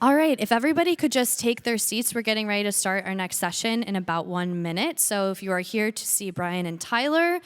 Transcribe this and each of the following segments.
All right, if everybody could just take their seats, we're getting ready to start our next session in about 1 minute. So if you are here to see Brian and Tyler,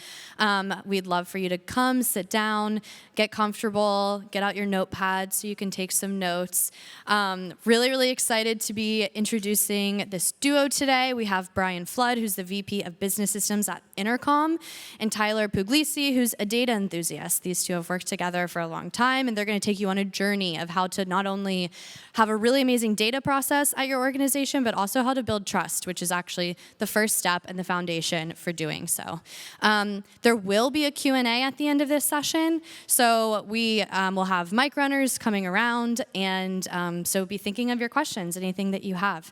we'd love for you to come, sit down, get comfortable, get out your notepad so you can take some notes. Really, really excited to be introducing this duo today. We have Brian Flood, who's the VP of Business Systems at Intercom, and Tyler Pugliese, who's a data enthusiast. These two have worked together for a long time, and they're going to take you on a journey of how to not only have a really amazing data process at your organization, but also how to build trust, which is actually the first step and the foundation for doing so. There will be a Q&A at the end of this session, so we will have mic runners coming around, and so be thinking of your questions, anything that you have.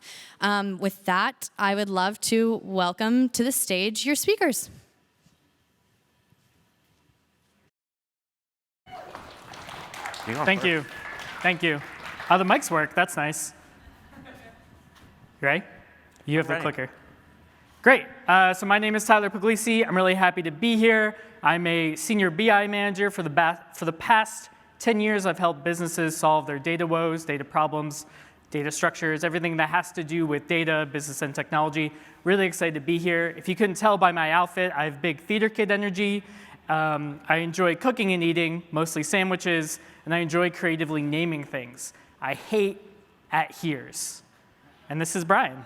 With that, I would love to welcome to the stage your speakers. Thank you. Thank you. The mics work. That's nice. You ready? You have the clicker. Great. So my name is Tyler Pugliese. I'm really happy to be here. I'm a senior BI manager. For the past 10 years, I've helped businesses solve their data woes, data problems, data structures, everything that has to do with data, business, and technology. Really excited to be here. If you couldn't tell by my outfit, I have big theater kid energy. I enjoy cooking and eating, mostly sandwiches, and I enjoy creatively naming things. I hate @heres. And this is Brian.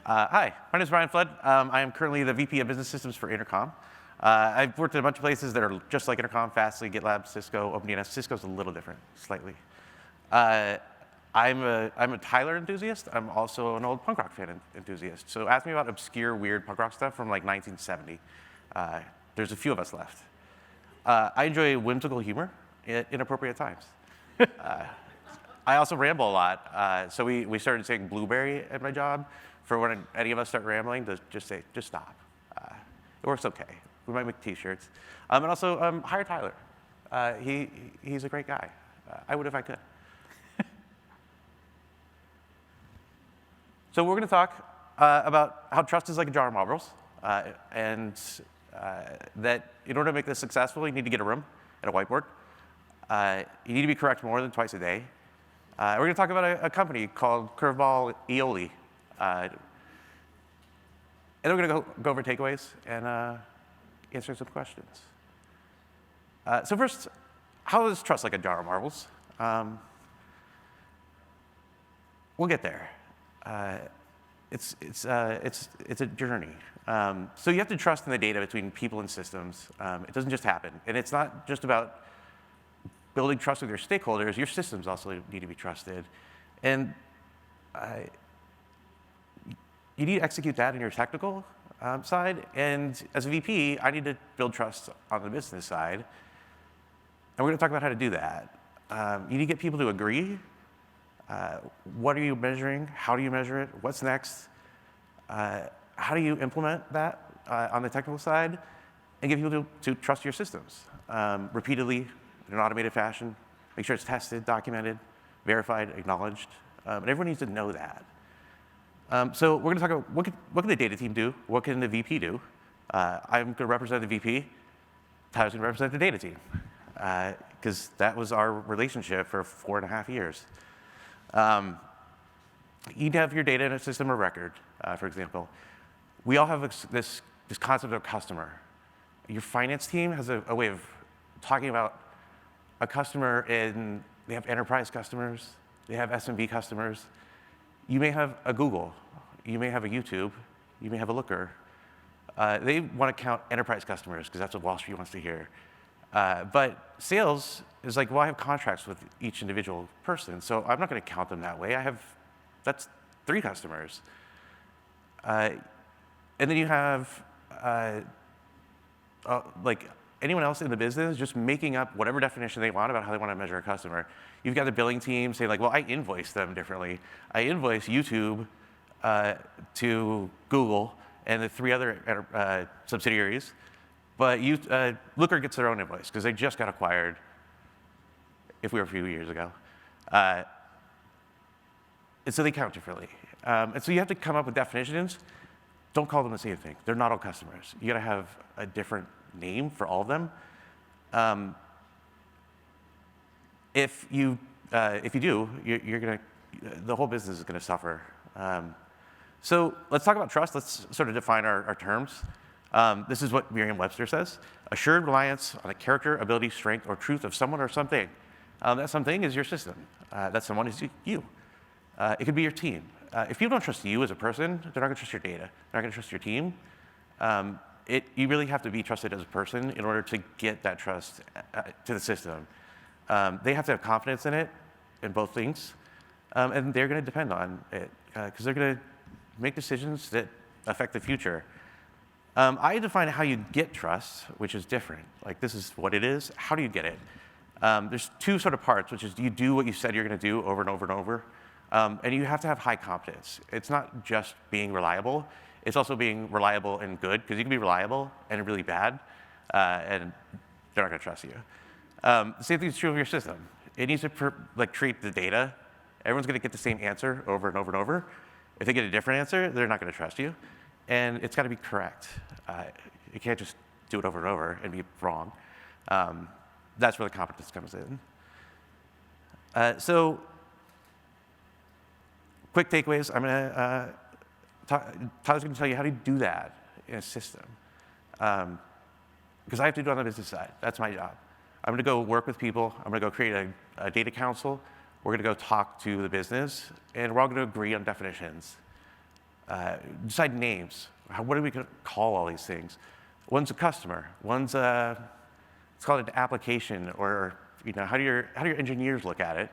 Hi, my name is Brian Flood. I am currently the VP of Business Systems for Intercom. I've worked at a bunch of places that are just like Intercom, Fastly, GitLab, Cisco, OpenDNS. Cisco's a little different, slightly. I'm a Tyler enthusiast. I'm also an old punk rock fan enthusiast. So ask me about obscure, weird punk rock stuff from like 1970. There's a few of us left. I enjoy whimsical humor at inappropriate times. I also ramble a lot. So we started saying blueberry at my job for when any of us start rambling to just say, just stop. It works okay. We might make t-shirts. And also hire Tyler. He's a great guy. I would if I could. So we're going to talk about how trust is like a jar of marbles. And that in order to make this successful, you need to get a room and a whiteboard. You need to be correct more than twice a day. We're going to talk about a company called Curveball Aioli. And then we're going to go over takeaways and answer some questions. So first, how is trust like a jar of marbles? We'll get there. It's a journey. So you have to trust in the data between people and systems. It doesn't just happen. And it's not just about building trust with your stakeholders. Your systems also need to be trusted. And you need to execute that in your technical side. And as a VP, I need to build trust on the business side. And we're going to talk about how to do that. You need to get people to agree. What are you measuring? How do you measure it? What's next? How do you implement that on the technical side? And get people to trust your systems repeatedly in an automated fashion. Make sure it's tested, documented, verified, acknowledged. And everyone needs to know that. So we're going to talk about what can the data team do? What can the VP do? I'm going to represent the VP. Tyler's going to represent the data team. Because that was our relationship for 4.5 years. You need to have your data in a system of record, for example. We all have this concept of customer. Your finance team has a way of talking about a customer, and they have enterprise customers, they have SMB customers. You may have a Google, you may have a YouTube, you may have a Looker. They want to count enterprise customers because that's what Wall Street wants to hear. But sales is like, well, I have contracts with each individual person, so I'm not going to count them that way. That's 3 customers. And then you have like anyone else in the business just making up whatever definition they want about how they want to measure a customer. You've got the billing team saying like, well, I invoice them differently. I invoice YouTube to Google and the 3 other subsidiaries. But Looker gets their own invoice because they just got acquired, if we were a few years ago. And so they count differently. And so you have to come up with definitions. Don't call them the same thing. They're not all customers. You got to have a different name for all of them. If you do, you're going to the whole business is going to suffer. So let's talk about trust. Let's sort of define our terms. This is what Merriam-Webster says: assured reliance on the character, ability, strength, or truth of someone or something. That something is your system. That someone is you. It could be your team. If people don't trust you as a person, they're not going to trust your data. They're not going to trust your team. You really have to be trusted as a person in order to get that trust to the system. They have to have confidence in it, in both things, and they're going to depend on it because they're going to make decisions that affect the future. I define how you get trust, which is different. Like, this is what it is. How do you get it? There's two sort of parts, which is you do what you said you're going to do over and over and over, and you have to have high confidence. It's not just being reliable. It's also being reliable and good, because you can be reliable and really bad, and they're not going to trust you. The same thing is true of your system. It needs to treat the data. Everyone's going to get the same answer over and over and over. If they get a different answer, they're not going to trust you. And it's got to be correct. You can't just do it over and over and be wrong. That's where the competence comes in. So, quick takeaways. Tyler's going to tell you how to do that in a system. Because I have to do it on the business side. That's my job. I'm going to go work with people. I'm going to go create a data council. We're going to go talk to the business, and we're all going to agree on definitions. Decide names. What are we going to call all these things? One's a customer. One's it's called an application, or how do your engineers look at it?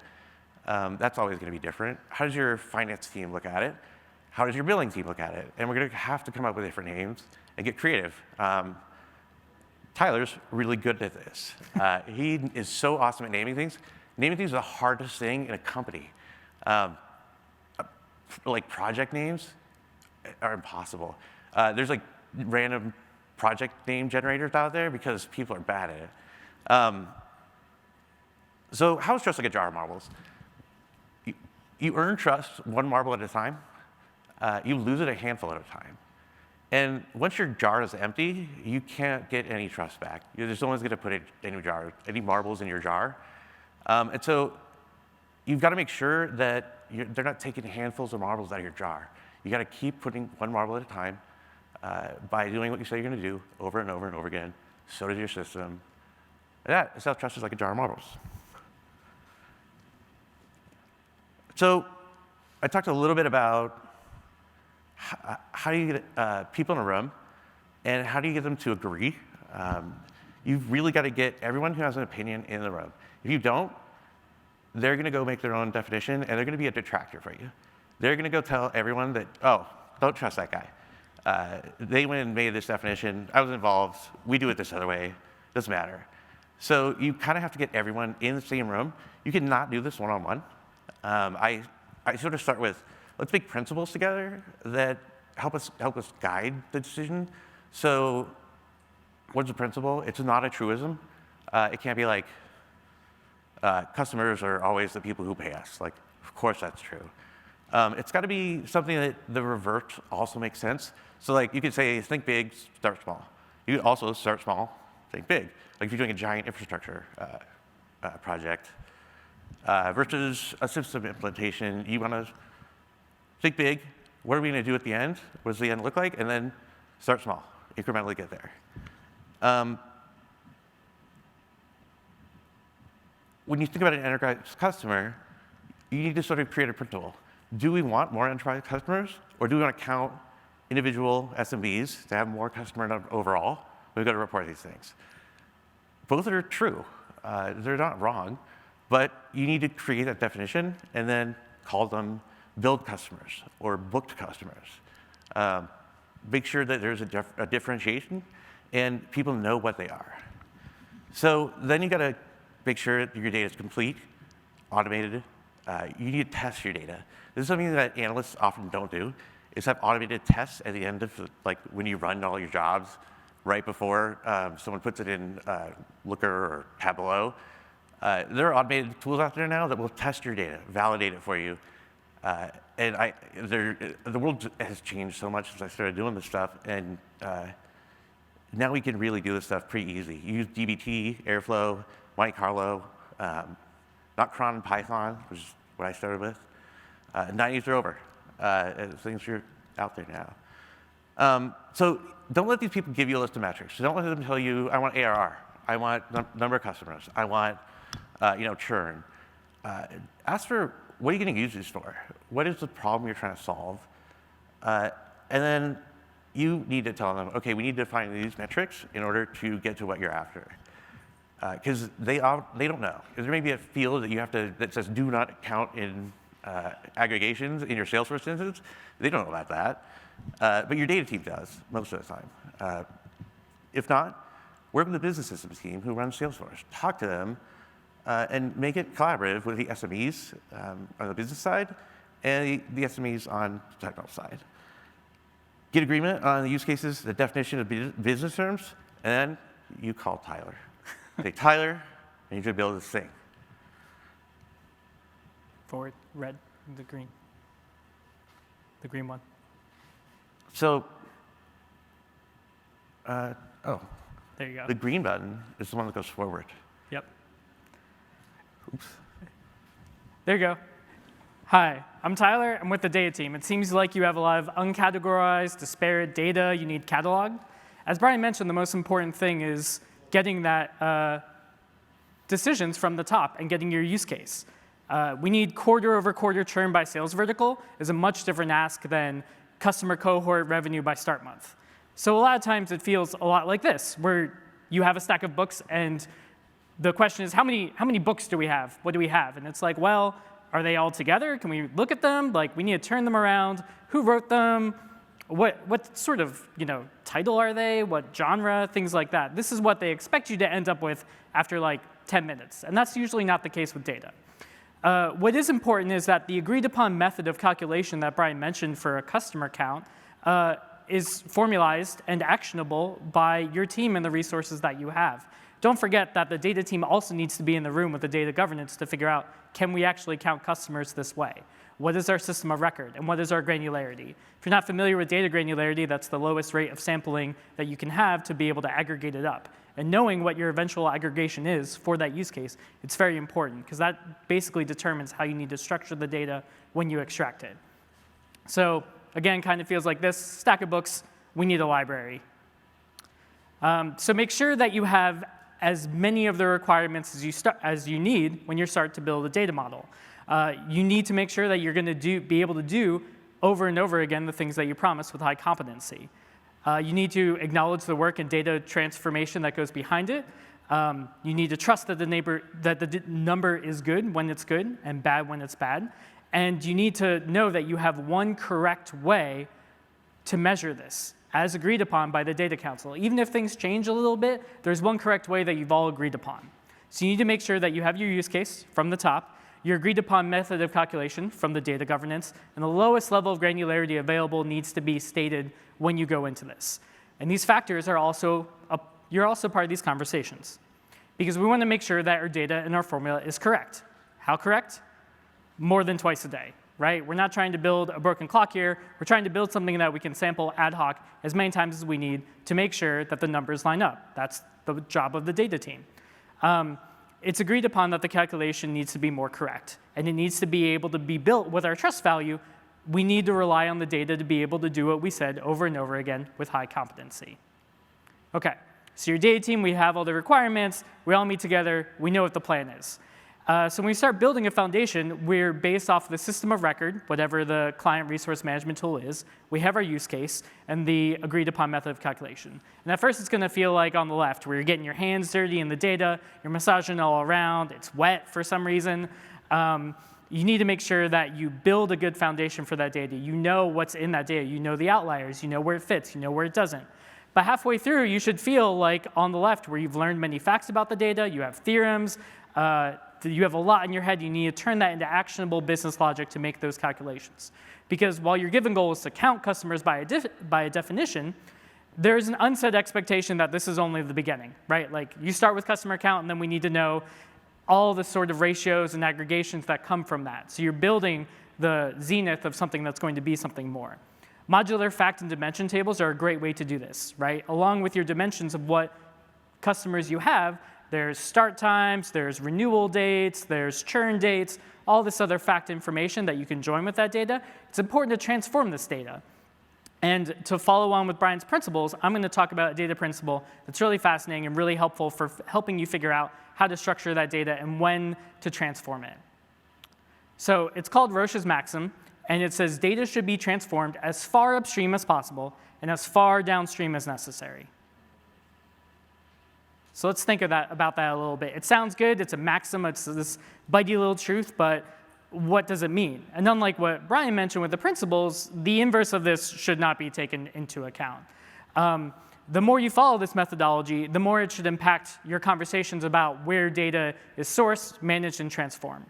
That's always going to be different. How does your finance team look at it? How does your billing team look at it? And we're going to have to come up with different names and get creative. Tyler's really good at this. He is so awesome at naming things. Naming things is the hardest thing in a company. Like project names are impossible. There's like random project name generators out there because people are bad at it. So how is trust like a jar of marbles? You earn trust one marble at a time. You lose it a handful at a time. And once your jar is empty, you can't get any trust back. There's no one's going to put any marbles in your jar. And so you've got to make sure that they're not taking handfuls of marbles out of your jar. You got to keep putting one marble at a time by doing what you say you're going to do over and over and over again. So does your system. And that is how trust is like a jar of marbles. So I talked a little bit about how do you get people in a room, and how do you get them to agree? You've really got to get everyone who has an opinion in the room. If you don't, they're going to go make their own definition, and they're going to be a detractor for you. They're going to go tell everyone that, oh, don't trust that guy. They went and made this definition. I was involved. We do it this other way. Doesn't matter. So you kind of have to get everyone in the same room. You cannot do this one-on-one. I sort of start with, let's make principles together that help us guide the decision. So what's a principle? It's not a truism. It can't be like, customers are always the people who pay us. Like, of course that's true. It's got to be something that the reverse also makes sense. So like you could say, think big, start small. You could also start small, think big. Like if you're doing a giant infrastructure project versus a system implementation, you want to think big. What are we going to do at the end? What does the end look like? And then start small, incrementally get there. When you think about an enterprise customer, you need to sort of create a principle. Do we want more enterprise customers, or do we want to count individual SMBs to have more customer overall? We've got to report these things. Both are true. They're not wrong, but you need to create that definition and then call them build customers or booked customers. Make sure that there's a differentiation and people know what they are. So then you got to make sure that your data is complete, automated. You need to test your data. This is something that analysts often don't do, is have automated tests at the end of, like, when you run all your jobs right before someone puts it in Looker or Tableau. There are automated tools out there now that will test your data, validate it for you. And the world has changed so much since I started doing this stuff, and now we can really do this stuff pretty easy. You use dbt, Airflow, Monte Carlo, not cron and Python, which is what I started with. 90s are over. Things are out there now. So don't let these people give you a list of metrics. Don't let them tell you, I want ARR, I want number of customers, I want churn. Ask for, what are you getting users for? What is the problem you're trying to solve? And then you need to tell them, okay, we need to find these metrics in order to get to what you're after. Because they don't know. There may be a field that you have to, that says do not count in aggregations in your Salesforce instance. They don't know about that. But your data team does most of the time. If not, work with the business systems team who runs Salesforce. Talk to them and make it collaborative with the SMEs on the business side and the SMEs on the technical side. Get agreement on the use cases, the definition of business terms, and then you call Tyler. Say, Tyler, I need you to build this thing. Forward, red, the green. The green one. So, there you go. The green button is the one that goes forward. Yep. Oops. There you go. Hi, I'm Tyler. I'm with the data team. It seems like you have a lot of uncategorized, disparate data you need cataloged. As Brian mentioned, the most important thing is getting that decisions from the top and getting your use case. We need quarter-over-quarter churn by sales vertical is a much different ask than customer cohort revenue by start month. So a lot of times it feels a lot like this, where you have a stack of books and the question is, how many books do we have? What do we have? And it's like, well, are they all together? Can we look at them? Like, we need to turn them around. Who wrote them? What sort of title are they? What genre? Things like that. This is what they expect you to end up with after like 10 minutes. And that's usually not the case with data. What is important is that the agreed upon method of calculation that Brian mentioned for a customer count is formalized and actionable by your team and the resources that you have. Don't forget that the data team also needs to be in the room with the data governance to figure out, can we actually count customers this way? What is our system of record, and what is our granularity? If you're not familiar with data granularity, that's the lowest rate of sampling that you can have to be able to aggregate it up. And knowing what your eventual aggregation is for that use case, it's very important, because that basically determines how you need to structure the data when you extract it. So again, kind of feels like this. Stack of books, we need a library. So make sure that you have as many of the requirements as you need when you start to build a data model. You need to make sure that you're going to be able to do over and over again the things that you promised with high competency. You need to acknowledge the work and data transformation that goes behind it. You need to trust that the number is good when it's good and bad when it's bad. And you need to know that you have one correct way to measure this, as agreed upon by the data council. Even if things change a little bit, there's one correct way that you've all agreed upon. So you need to make sure that you have your use case from the top, your agreed upon method of calculation from the data governance, and the lowest level of granularity available needs to be stated when you go into this. And these factors are also, you're also part of these conversations, because we want to make sure that our data and our formula is correct. How correct? More than twice a day. Right? We're not trying to build a broken clock here. We're trying to build something that we can sample ad hoc as many times as we need to make sure that the numbers line up. That's the job of the data team. It's agreed upon that the calculation needs to be more correct, and it needs to be able to be built with our trust value. We need to rely on the data to be able to do what we said over and over again with high competency. OK, so your data team, we have all the requirements. We all meet together. We know what the plan is. So when we start building a foundation, we're based off the system of record, whatever the client resource management tool is. We have our use case and the agreed upon method of calculation. And at first, it's going to feel like on the left, where you're getting your hands dirty in the data, you're massaging it all around, it's wet for some reason. You need to make sure that you build a good foundation for that data. You know what's in that data. You know the outliers. You know where it fits. You know where it doesn't. But halfway through, you should feel like on the left, where you've learned many facts about the data, you have theorems, you have a lot in your head. You need to turn that into actionable business logic to make those calculations. Because while your given goal is to count customers by a definition, there's an unsaid expectation that this is only the beginning, right? Like, you start with customer count, and then we need to know all the sort of ratios and aggregations that come from that. So you're building the zenith of something that's going to be something more. Modular fact and dimension tables are a great way to do this, right? Along with your dimensions of what customers you have, There's start times, there's renewal dates, there's churn dates, all this other fact information that you can join with that data. It's important to transform this data. And to follow on with Brian's principles, I'm going to talk about a data principle that's really fascinating and really helpful for helping you figure out how to structure that data and when to transform it. So it's called Roche's maxim, and it says data should be transformed as far upstream as possible and as far downstream as necessary. So let's think about that a little bit. It sounds good. It's a maxim. It's this bitey little truth, but what does it mean? And unlike what Brian mentioned with the principles, the inverse of this should not be taken into account. The more you follow this methodology, the more it should impact your conversations about where data is sourced, managed, and transformed.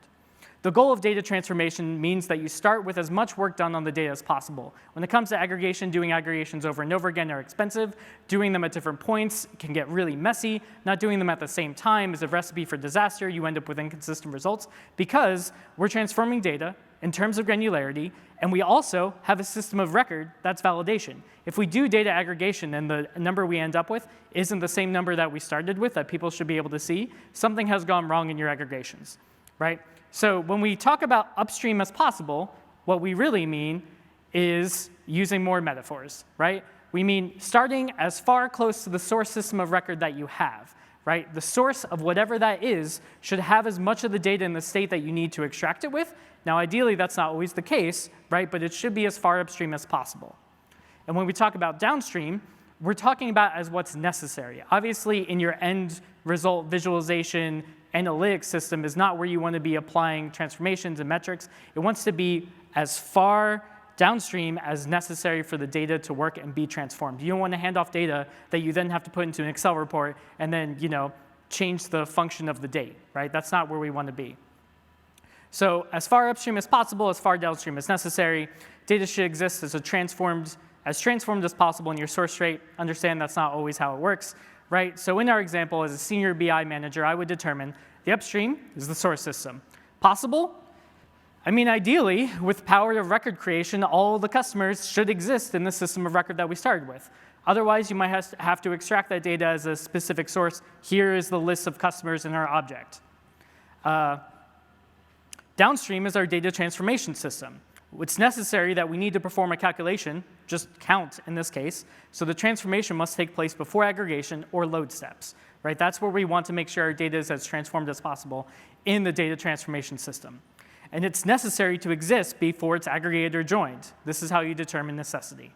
The goal of data transformation means that you start with as much work done on the data as possible. When it comes to aggregation, doing aggregations over and over again are expensive. Doing them at different points can get really messy. Not doing them at the same time is a recipe for disaster. You end up with inconsistent results because we're transforming data in terms of granularity, and we also have a system of record that's validation. If we do data aggregation and the number we end up with isn't the same number that we started with that people should be able to see, something has gone wrong in your aggregations, right? So when we talk about upstream as possible, what we really mean is using more metaphors, right? We mean starting as far close to the source system of record that you have, right? The source of whatever that is should have as much of the data in the state that you need to extract it with. Now, ideally, that's not always the case, right? But it should be as far upstream as possible. And when we talk about downstream, we're talking about as what's necessary. Obviously, in your end result visualization analytics system is not where you want to be applying transformations and metrics. It wants to be as far downstream as necessary for the data to work and be transformed. You don't want to hand off data that you then have to put into an Excel report and then change the function of the date, right? That's not where we want to be. So as far upstream as possible, as far downstream as necessary, data should exist as transformed as possible in your source rate. Understand that's not always how it works, right? So in our example, as a senior BI manager, I would determine the upstream is the source system. Possible? I mean, ideally, with power of record creation, all the customers should exist in the system of record that we started with. Otherwise, you might have to extract that data as a specific source. Here is the list of customers in our object. Downstream is our data transformation system. It's necessary that we need to perform a calculation, just count in this case, so the transformation must take place before aggregation or load steps, right? That's where we want to make sure our data is as transformed as possible in the data transformation system. And it's necessary to exist before it's aggregated or joined. This is how you determine necessity.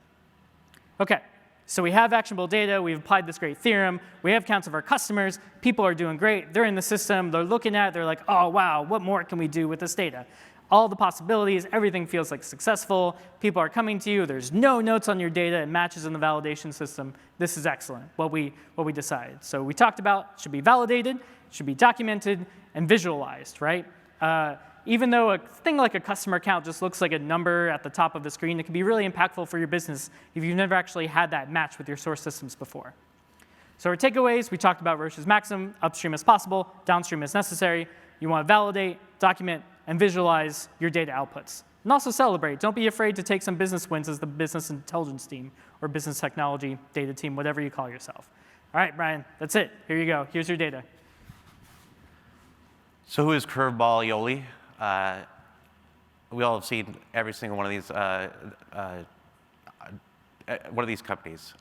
Okay, so we have actionable data, we've applied this great theorem, we have counts of our customers, people are doing great, they're in the system, they're looking at it, they're like, oh wow, what more can we do with this data? All the possibilities, everything feels like successful, people are coming to you, there's no notes on your data, it matches in the validation system. This is excellent, what we decided. So we talked about it should be validated, it should be documented, and visualized, right? Even though a thing like a customer count just looks like a number at the top of the screen, it can be really impactful for your business if you've never actually had that match with your source systems before. So our takeaways, we talked about Roche's maxim, upstream as possible, downstream as necessary. You want to validate, document, and visualize your data outputs. And also celebrate. Don't be afraid to take some business wins as the business intelligence team or business technology data team, whatever you call yourself. All right, Brian, that's it. Here you go. Here's your data. So who is Curveball Yoli? We all have seen every single one of these companies.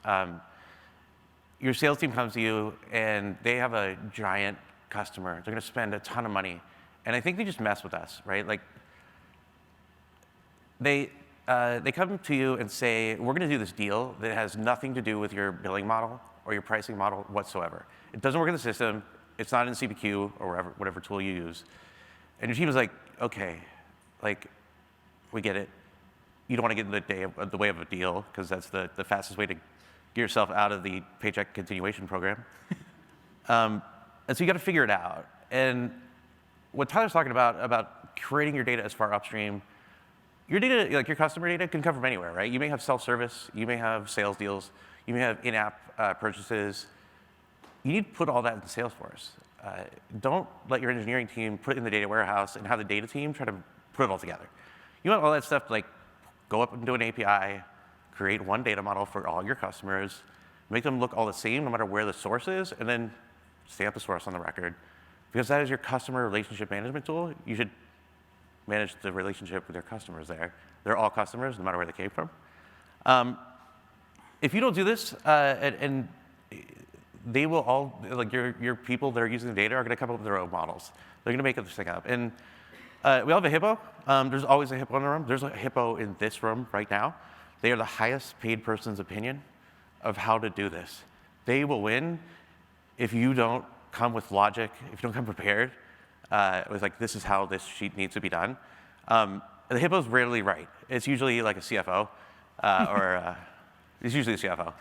Your sales team comes to you, and they have a giant customer. They're going to spend a ton of money. And I think they just mess with us, right? Like, they come to you and say, we're going to do this deal that has nothing to do with your billing model or your pricing model whatsoever. It doesn't work in the system. It's not in CPQ or whatever tool you use. And your team is like, OK, like, we get it. You don't want to get in the way of a deal, because that's the fastest way to get yourself out of the paycheck continuation program. And so you got to figure it out. And what Tyler's talking about creating your data as far upstream, your data, like your customer data, can come from anywhere, right? You may have self-service, you may have sales deals, you may have in-app purchases. You need to put all that in Salesforce. Don't let your engineering team put it in the data warehouse and have the data team try to put it all together. You want all that stuff to like go up into an API, create one data model for all your customers, make them look all the same no matter where the source is, and then stamp the source on the record, because that is your customer relationship management tool. You should manage the relationship with your customers there. They're all customers, no matter where they came from. If you don't do this, and they will all, like your people that are using the data are going to come up with their own models. They're going to make this thing up. And we all have a hippo. There's always a hippo in the room. There's a hippo in this room right now. They are the highest paid person's opinion of how to do this. They will win if you don't come with logic, if you don't come prepared with like, this is how this sheet needs to be done. The hippo's rarely right. It's usually like a CFO, or it's usually a CFO.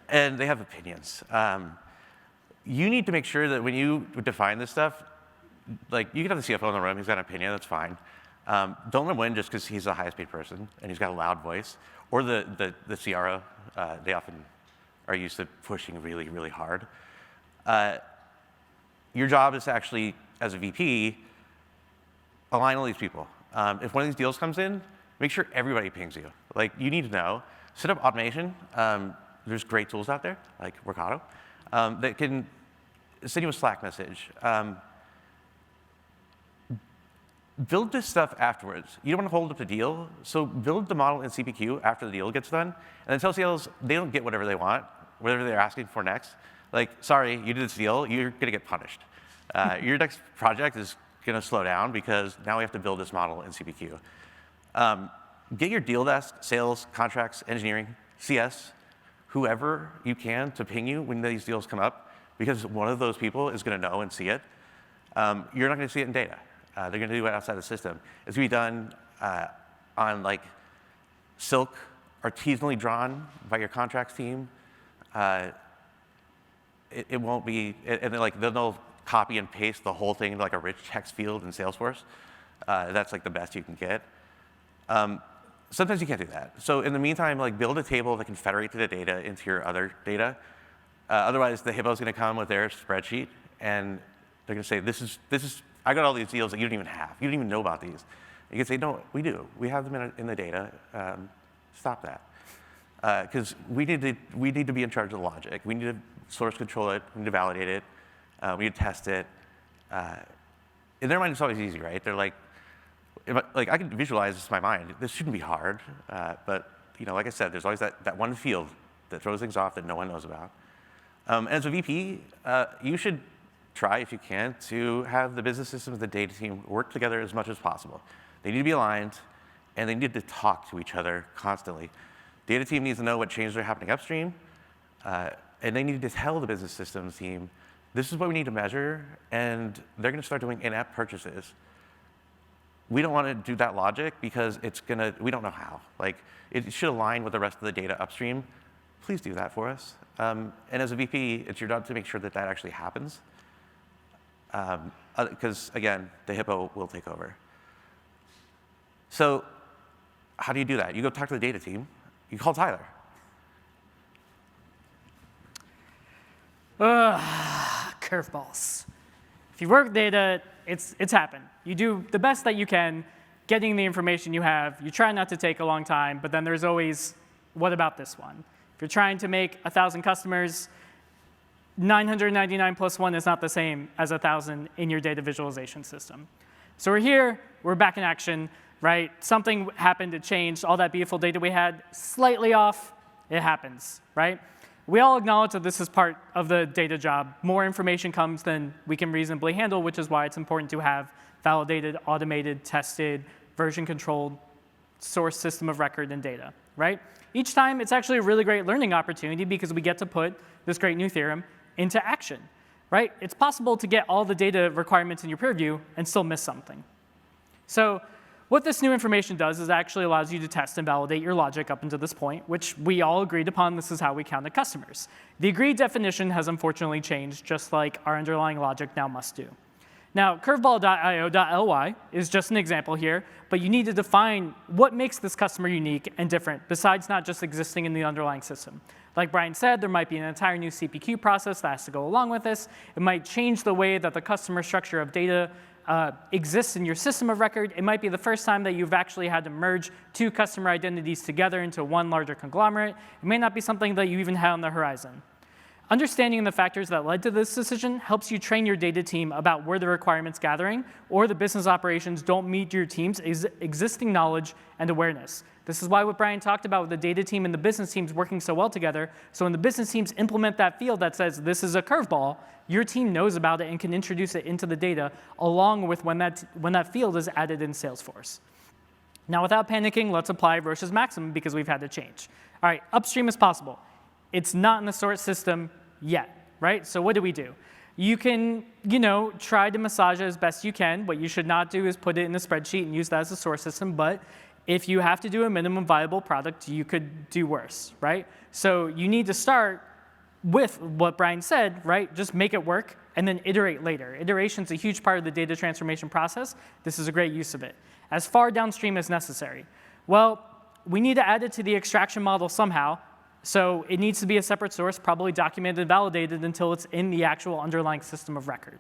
And they have opinions. You need to make sure that when you define this stuff, like you can have the CFO in the room, he's got an opinion, that's fine. Don't let him win just because he's the highest paid person and he's got a loud voice. Or the CRO, they often are used to pushing really, really hard. Your job is to actually, as a VP, align all these people. If one of these deals comes in, make sure everybody pings you. Like, you need to know. Set up automation. There's great tools out there, like Workato, that can send you a Slack message. Build this stuff afterwards. You don't want to hold up the deal, so build the model in CPQ after the deal gets done, and then tell sales they don't get whatever they want, whatever they're asking for next. Like, sorry, you did this deal, you're going to get punished. Your next project is going to slow down because now we have to build this model in CPQ. Get your deal desk, sales, contracts, engineering, CS, whoever you can to ping you when these deals come up, because one of those people is going to know and see it. You're not going to see it in data. They're going to do it outside the system. It's going to be done on like silk, artisanally drawn by your contracts team. It won't be, and then they'll copy and paste the whole thing into like a rich text field in Salesforce. That's like the best you can get. Sometimes you can't do that. So in the meantime, like build a table that can federate the data into your other data. Otherwise, the hippo's going to come with their spreadsheet, and they're going to say, this is. I got all these deals that you don't even have. You don't even know about these. You can say, no, we do. We have them in the data. Stop that. Because we need to be in charge of the logic. We need to source control it. We need to validate it. We need to test it. In their mind, it's always easy, right? They're like I can visualize this in my mind. This shouldn't be hard. But like I said, there's always that one field that throws things off that no one knows about. And as a VP, you should try, if you can, to have the business systems and the data team work together as much as possible. They need to be aligned, and they need to talk to each other constantly. Data team needs to know what changes are happening upstream, and they need to tell the business systems team, this is what we need to measure, and they're going to start doing in-app purchases. We don't want to do that logic because we don't know how. Like, it should align with the rest of the data upstream. Please do that for us. And as a VP, it's your job to make sure that that actually happens. Because, again, the hippo will take over. So how do you do that? You go talk to the data team. You call Tyler. Curveballs. If you work with data, it's happened. You do the best that you can, getting the information you have. You try not to take a long time, but then there's always, what about this one? If you're trying to make 1,000 customers, 999 plus 1 is not the same as 1,000 in your data visualization system. So we're here, we're back in action, right? Something happened, it changed. All that beautiful data we had, slightly off, it happens, right? We all acknowledge that this is part of the data job. More information comes than we can reasonably handle, which is why it's important to have validated, automated, tested, version-controlled source system of record and data, right? Each time, it's actually a really great learning opportunity because we get to put this great new theorem into action, right? It's possible to get all the data requirements in your purview and still miss something. So what this new information does is it actually allows you to test and validate your logic up until this point, which we all agreed upon this is how we counted customers. The agreed definition has unfortunately changed, just like our underlying logic now must do. Now, curveball.io.ly is just an example here, but you need to define what makes this customer unique and different, besides not just existing in the underlying system. Like Brian said, there might be an entire new CPQ process that has to go along with this. It might change the way that the customer structure of data exists in your system of record. It might be the first time that you've actually had to merge two customer identities together into one larger conglomerate. It may not be something that you even had on the horizon. Understanding the factors that led to this decision helps you train your data team about where the requirements gathering or the business operations don't meet your team's existing knowledge and awareness. This is why what Brian talked about with the data team and the business teams working so well together. So when the business teams implement that field that says this is a curveball, your team knows about it and can introduce it into the data along with when that field is added in Salesforce. Now, without panicking, let's apply Roche's maximum because we've had to change. All right, upstream is possible. It's not in the sort system yet, right? So what do? You can, try to massage it as best you can. What you should not do is put it in a spreadsheet and use that as a source system. But if you have to do a minimum viable product, you could do worse, right? So you need to start with what Brian said, right? Just make it work and then iterate later. Iteration is a huge part of the data transformation process. This is a great use of it. As far downstream as necessary. Well, we need to add it to the extraction model somehow. So it needs to be a separate source, probably documented and validated until it's in the actual underlying system of record.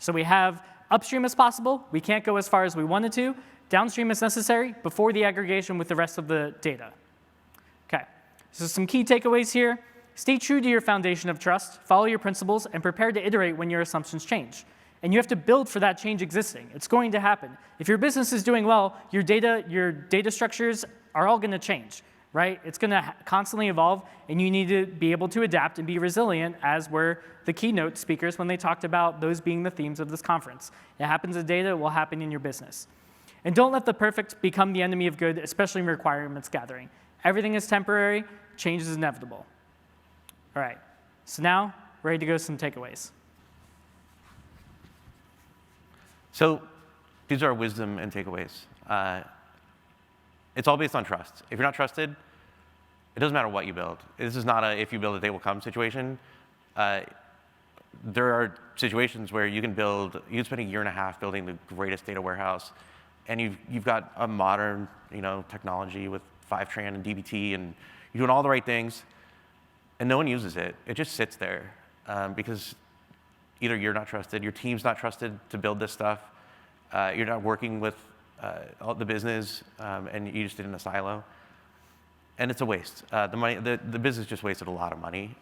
So we have upstream as possible. We can't go as far as we wanted to. Downstream is necessary before the aggregation with the rest of the data. OK, so some key takeaways here. Stay true to your foundation of trust, follow your principles, and prepare to iterate when your assumptions change. And you have to build for that change existing. It's going to happen. If your business is doing well, your data structures are all going to change, right? It's going to constantly evolve, and you need to be able to adapt and be resilient, as were the keynote speakers when they talked about those being the themes of this conference. It happens in data, it will happen in your business. And don't let the perfect become the enemy of good, especially in requirements gathering. Everything is temporary, change is inevitable. All right, so now, ready to go to some takeaways. So these are our wisdom and takeaways. It's all based on trust. If you're not trusted, it doesn't matter what you build. This is not a if you build it, they will come situation. There are situations where you can spend a year and a half building the greatest data warehouse, and you've got a modern technology with Fivetran and DBT, and you're doing all the right things, and no one uses it. It just sits there because either you're not trusted, your team's not trusted to build this stuff, you're not working with all the business, and you just did it in a silo. And it's a waste. The business just wasted a lot of money,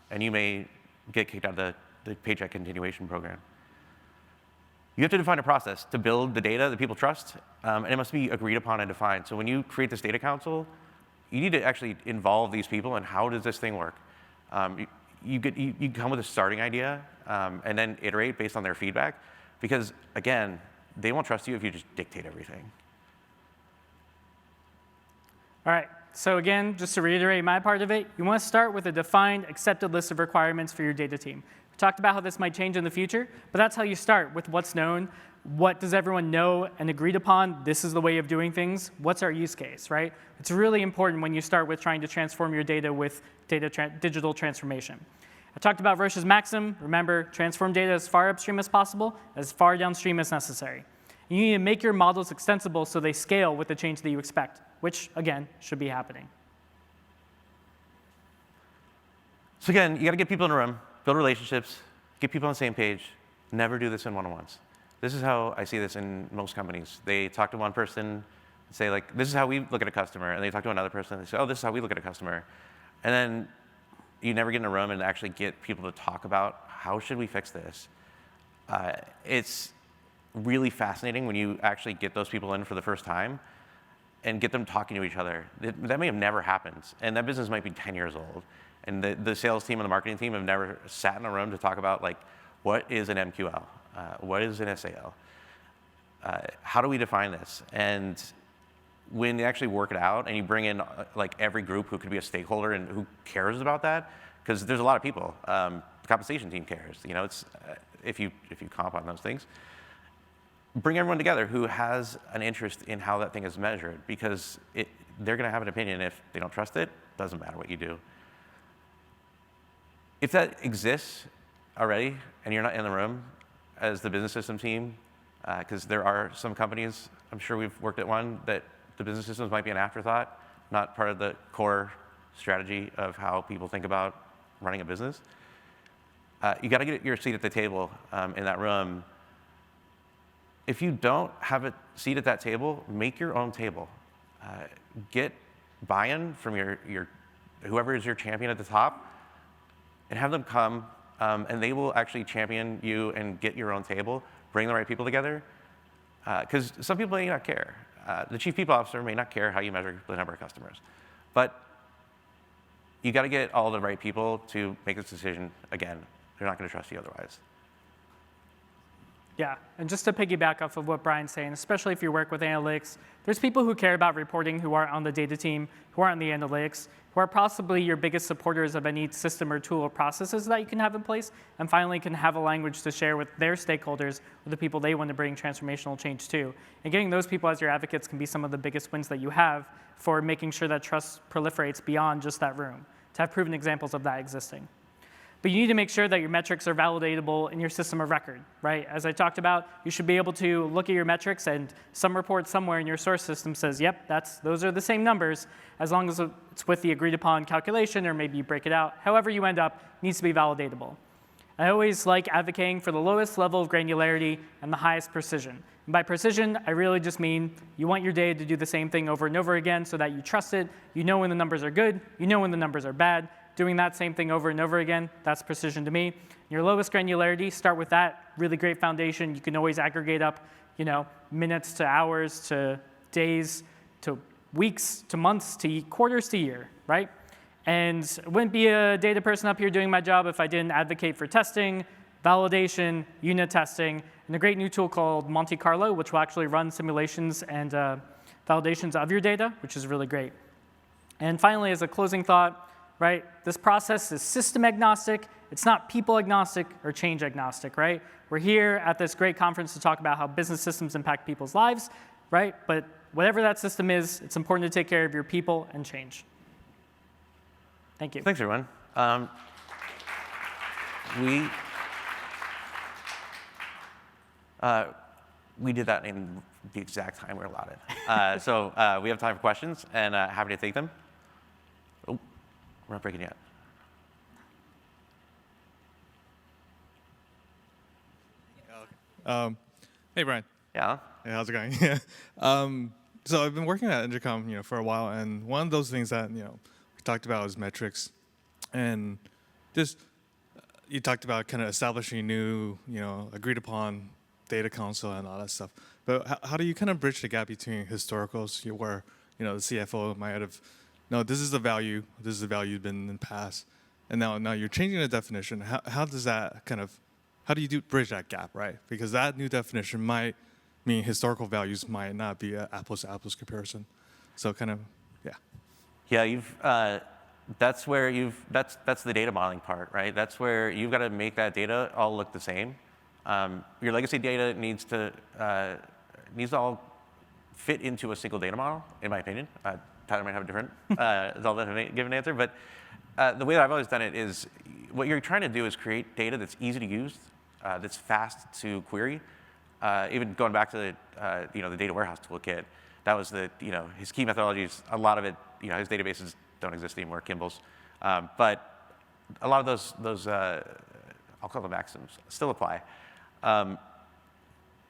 and you may get kicked out of the paycheck continuation program. You have to define a process to build the data that people trust, and it must be agreed upon and defined. So when you create this data council, you need to actually involve these people in how does this thing work. You come with a starting idea, and then iterate based on their feedback, because again, they won't trust you if you just dictate everything. All right, so again, just to reiterate my part of it, you want to start with a defined, accepted list of requirements for your data team. We talked about how this might change in the future, but that's how you start, with what's known, what does everyone know and agreed upon, this is the way of doing things, what's our use case, right? It's really important when you start with trying to transform your data with digital transformation. I talked about Roche's maxim. Remember, transform data as far upstream as possible, as far downstream as necessary. You need to make your models extensible so they scale with the change that you expect, which, again, should be happening. So again, you got to get people in a room, build relationships, get people on the same page. Never do this in one-on-ones. This is how I see this in most companies. They talk to one person and say, like, this is how we look at a customer. And they talk to another person and they say, oh, this is how we look at a customer. And then you never get in a room and actually get people to talk about how should we fix this. It's really fascinating when you actually get those people in for the first time and get them talking to each other. That may have never happened. And that business might be 10 years old. And the sales team and the marketing team have never sat in a room to talk about, like, what is an MQL? What is an SAL? How do we define this? And when you actually work it out and you bring in like every group who could be a stakeholder and who cares about that, because there's a lot of people. The compensation team cares. It's if you comp on those things. Bring everyone together who has an interest in how that thing is measured, because they're going to have an opinion. If they don't trust it, doesn't matter what you do. If that exists already and you're not in the room as the business system team, because there are some companies, I'm sure we've worked at one, that the business systems might be an afterthought, not part of the core strategy of how people think about running a business. You got to get your seat at the table in that room. If you don't have a seat at that table, make your own table. Get buy-in from your whoever is your champion at the top, and have them come, and they will actually champion you and get your own table, bring the right people together. Because some people may not care. The chief people officer may not care how you measure the number of customers. But you got to get all the right people to make this decision. Again, they're not going to trust you otherwise. Yeah, and just to piggyback off of what Brian's saying, especially if you work with analytics, there's people who care about reporting who aren't on the data team, who aren't on the analytics, who are possibly your biggest supporters of any system or tool or processes that you can have in place, and finally can have a language to share with their stakeholders, or the people they want to bring transformational change to. And getting those people as your advocates can be some of the biggest wins that you have for making sure that trust proliferates beyond just that room, to have proven examples of that existing. But you need to make sure that your metrics are validatable in your system of record, right? As I talked about, you should be able to look at your metrics and some report somewhere in your source system says, yep, those are the same numbers, as long as it's with the agreed upon calculation, or maybe you break it out. However you end up needs to be validatable. I always like advocating for the lowest level of granularity and the highest precision. And by precision, I really just mean you want your data to do the same thing over and over again so that you trust it, you know when the numbers are good, you know when the numbers are bad. Doing that same thing over and over again, that's precision to me. Your lowest granularity, start with that really great foundation. You can always aggregate up, minutes to hours to days to weeks to months to quarters to year, right? And I wouldn't be a data person up here doing my job if I didn't advocate for testing, validation, unit testing, and a great new tool called Monte Carlo, which will actually run simulations and validations of your data, which is really great. And finally, as a closing thought, right? This process is system agnostic. It's not people agnostic or change agnostic, right? We're here at this great conference to talk about how business systems impact people's lives, right? But whatever that system is, it's important to take care of your people and change. Thank you. Thanks, everyone. We did that in the exact time we're allotted. So we have time for questions, and happy to take them. We're not breaking yet. Hey, Brian. Yeah. Hey, how's it going? So I've been working at Intercom, for a while, and one of those things that we talked about is metrics, and just you talked about kind of establishing new, agreed upon data council and all that stuff. But how do you kind of bridge the gap between historicals, where the CFO might have, no, this is the value been in the past, and now you're changing the definition. How does that how do you bridge that gap, right? Because that new definition might mean historical values might not be an apples to apples comparison. So yeah. Yeah, that's the data modeling part, right? That's where you've got to make that data all look the same. Your legacy data needs to all fit into a single data model, in my opinion. Tyler might have a different given answer, but the way that I've always done it is what you're trying to do is create data that's easy to use, that's fast to query. Even going back to the data warehouse toolkit, that was his key methodologies. A lot of it, his databases don't exist anymore, Kimball's, but a lot of those I'll call them maxims still apply.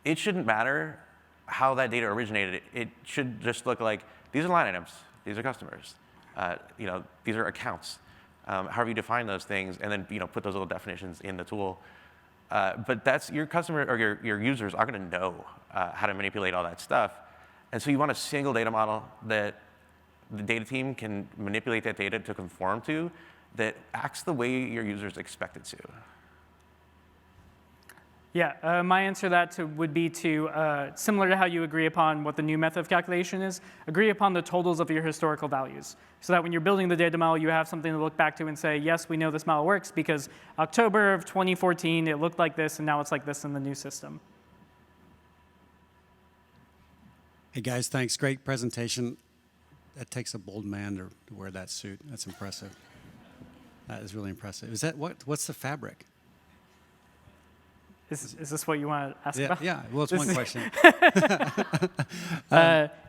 It shouldn't matter how that data originated. It should just look like these are line items. These are customers. These are accounts. However you define those things, and then put those little definitions in the tool. But that's your customer or your users are going to know how to manipulate all that stuff, and so you want a single data model that the data team can manipulate that data to conform to, that acts the way your users expect it to. Yeah, my answer to that would be to, similar to how you agree upon what the new method of calculation is, agree upon the totals of your historical values. So that when you're building the data model, you have something to look back to and say, yes, we know this model works because October of 2014, it looked like this, and now it's like this in the new system. Hey guys, thanks. Great presentation. That takes a bold man to wear that suit. That's impressive. That is really impressive. Is that what's the fabric? Is this what you want to ask about? Yeah, well, it's one question.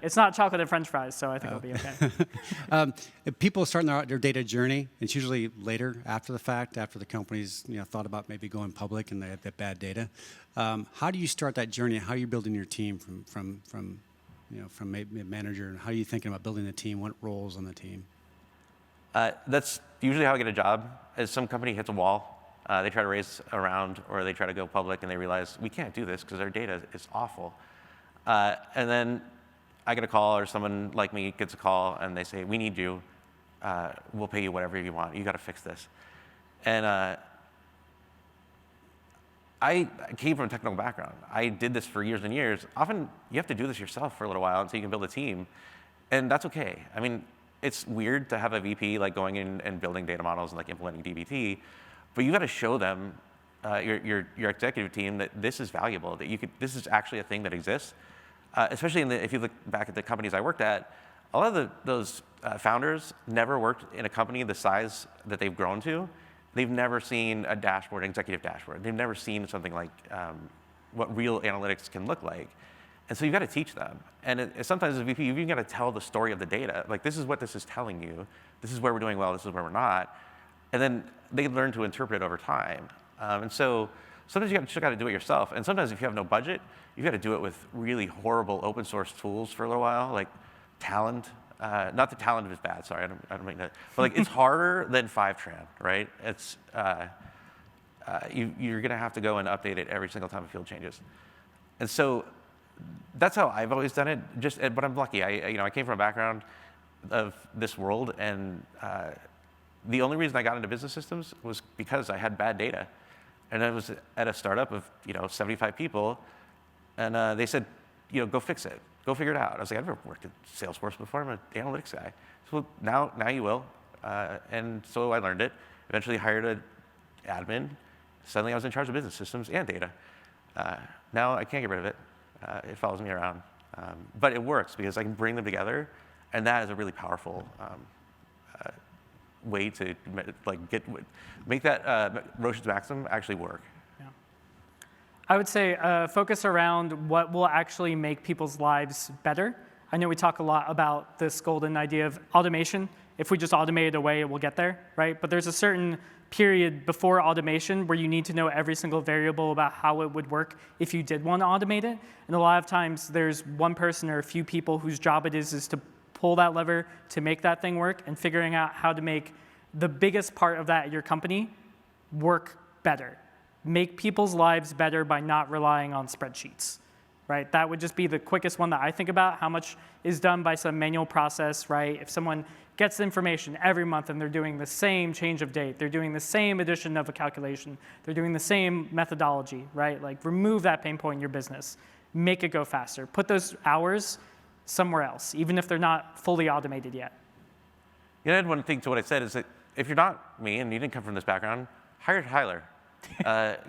It's not chocolate and French fries, so I think I'll be okay. If people are starting their data journey, it's usually later, after the fact, after the company's thought about maybe going public and they have that bad data. How do you start that journey? How are you building your team from maybe a manager? And how are you thinking about building the team? What roles on the team? That's usually how I get a job, is some company hits a wall. They try to raise a round, or they try to go public, and they realize, we can't do this because our data is awful. And then I get a call, or someone like me gets a call, and they say, we need you. We'll pay you whatever you want. You got to fix this. And I came from a technical background. I did this for years and years. Often, you have to do this yourself for a little while until you can build a team. And that's OK. I mean, it's weird to have a VP like going in and building data models and like implementing dbt, but you got to show them, your executive team, that this is valuable, that this is actually a thing that exists. Especially if you look back at the companies I worked at, a lot of those founders never worked in a company the size that they've grown to. They've never seen a dashboard, an executive dashboard. They've never seen something like what real analytics can look like. And so you've got to teach them. And sometimes as a VP, you've even got to tell the story of the data. Like, this is what this is telling you. This is where we're doing well. This is where we're not. And then they learn to interpret over time. And so sometimes you just got to do it yourself. And sometimes if you have no budget, you've got to do it with really horrible open source tools for a little while, like Talend. Not that Talend is bad, sorry, I don't mean that. But like, it's harder than Fivetran, right? It's, you're gonna have to go and update it every single time a field changes. And so that's how I've always done it, but I'm lucky. I came from a background of this world, and the only reason I got into business systems was because I had bad data. And I was at a startup of 75 people, and they said, go fix it. Go figure it out. I was like, I've never worked at Salesforce before. I'm an analytics guy. So now you will. And so I learned it. Eventually hired an admin. Suddenly I was in charge of business systems and data. Now I can't get rid of it. It follows me around. But it works because I can bring them together, and that is a really powerful way to make that Roche's maxim actually work. I would say focus around what will actually make people's lives better. I know we talk a lot about this golden idea of automation. If we just automate it away, it will get there, right? But there's a certain period before automation where you need to know every single variable about how it would work if you did want to automate it. And a lot of times there's one person or a few people whose job it is to pull that lever to make that thing work, and figuring out how to make the biggest part of that at your company work better. Make people's lives better by not relying on spreadsheets, right? That would just be the quickest one that I think about. How much is done by some manual process, right? If someone gets information every month and they're doing the same change of date, they're doing the same addition of a calculation, they're doing the same methodology, right? Like, remove that pain point in your business. Make it go faster. Put those hours somewhere else, even if they're not fully automated yet. You know, I'd one thing to what I said is that if you're not me and you didn't come from this background, hire Tyler.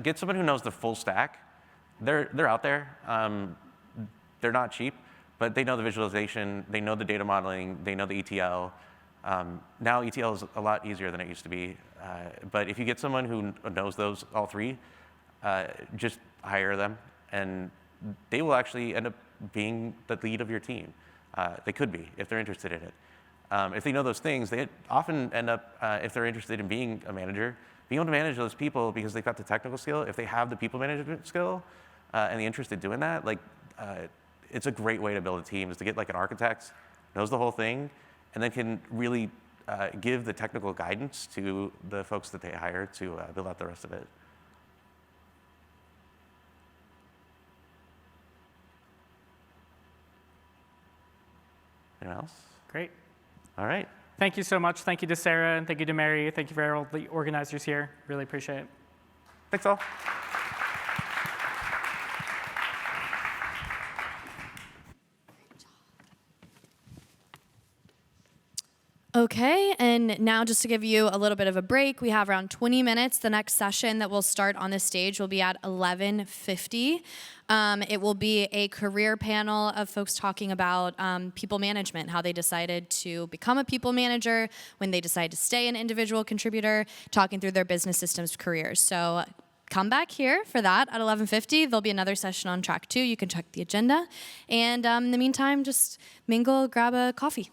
Get someone who knows the full stack. They're out there. They're not cheap, but they know the visualization, they know the data modeling, they know the ETL. Now ETL is a lot easier than it used to be. But if you get someone who knows those all three, just hire them, and they will actually end up being the lead of your team. They could be, if they're interested in it. If they know those things, they often end up, if they're interested in being a manager, being able to manage those people because they've got the technical skill. If they have the people management skill and the interest in doing that, it's a great way to build a team, is to get like an architect, knows the whole thing, and then can really give the technical guidance to the folks that they hire to build out the rest of it. Anyone else? Great. All right. Thank you so much. Thank you to Sarah, and thank you to Mary. Thank you for all the organizers here. Really appreciate it. Thanks all. Okay, and now just to give you a little bit of a break, we have around 20 minutes. The next session that will start on the stage will be at 11:50. It will be a career panel of folks talking about people management, how they decided to become a people manager, when they decided to stay an individual contributor, talking through their business systems careers. So come back here for that at 11:50. There'll be another session on track 2. You can check the agenda. And in the meantime, just mingle, grab a coffee.